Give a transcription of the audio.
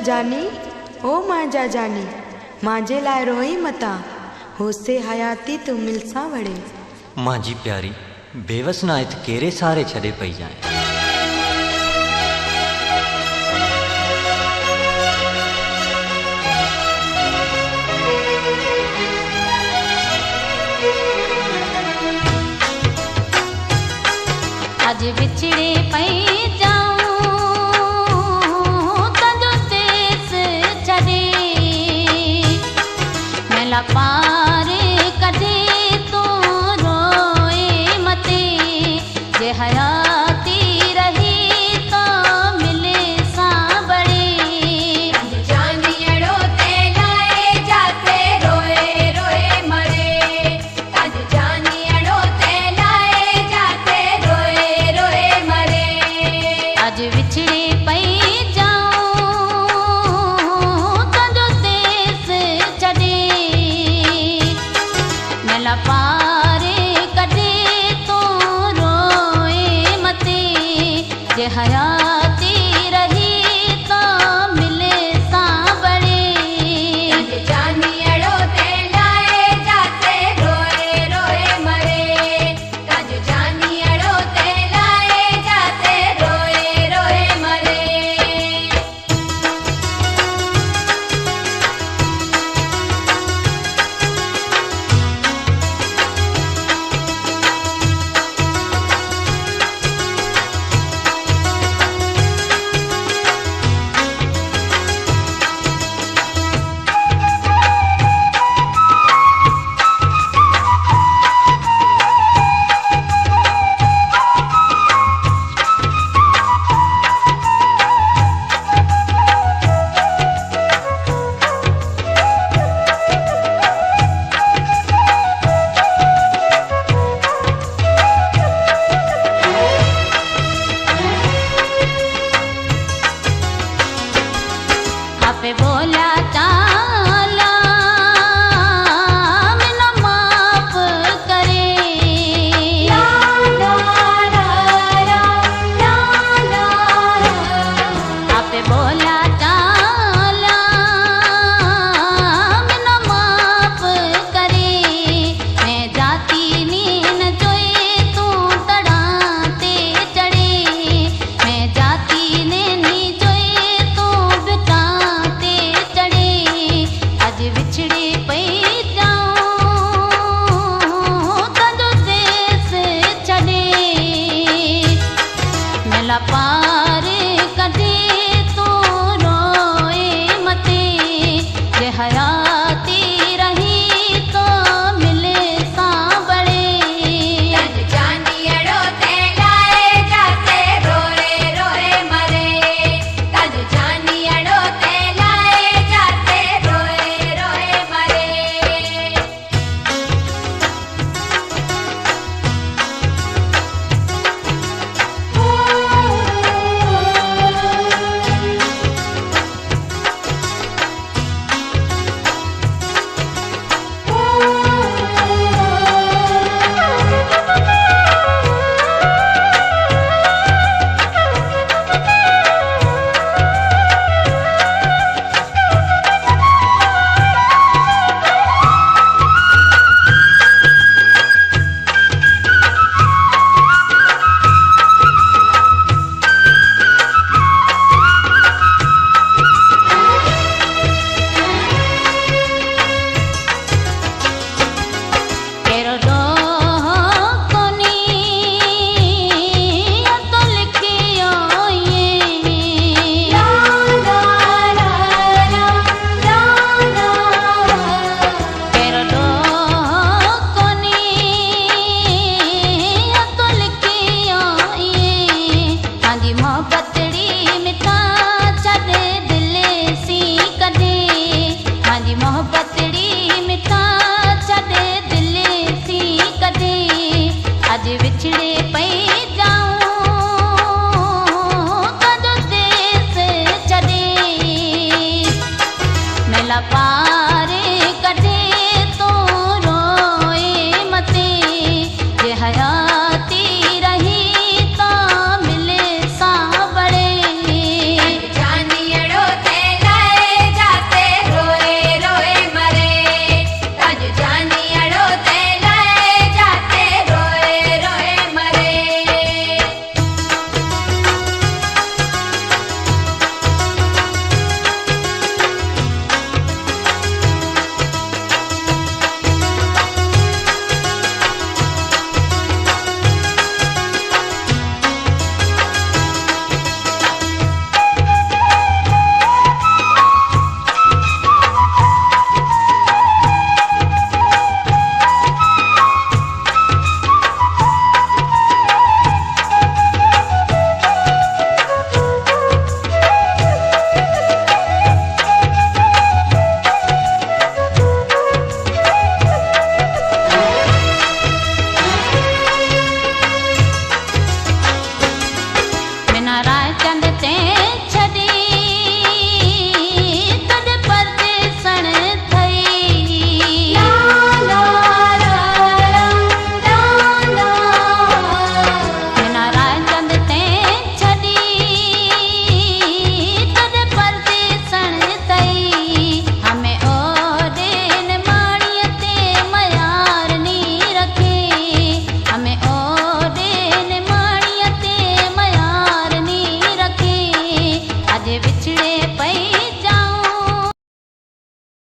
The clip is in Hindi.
जानी ओ मांजा जानी मांजे लाए रोई मता होसे हयाती तू मिलसा वड़े। मांजी प्यारी बेवस ना इत केरे सारे छड़े पई जाए। आज बिछड़े पई जाऊं तंजो देस छड़े मेला पार कढे तो रोए मते जे हयाती रही तो मिले सांबड़े। जानियड़ो ते लाए जाते रोए रोए मरे जानियड़ो ते लाए जाते रोए रोए मरे। आज बिछड़े पई जाऊं तंजो देस छड़े मेला पार कढे तो रोए मते जे हया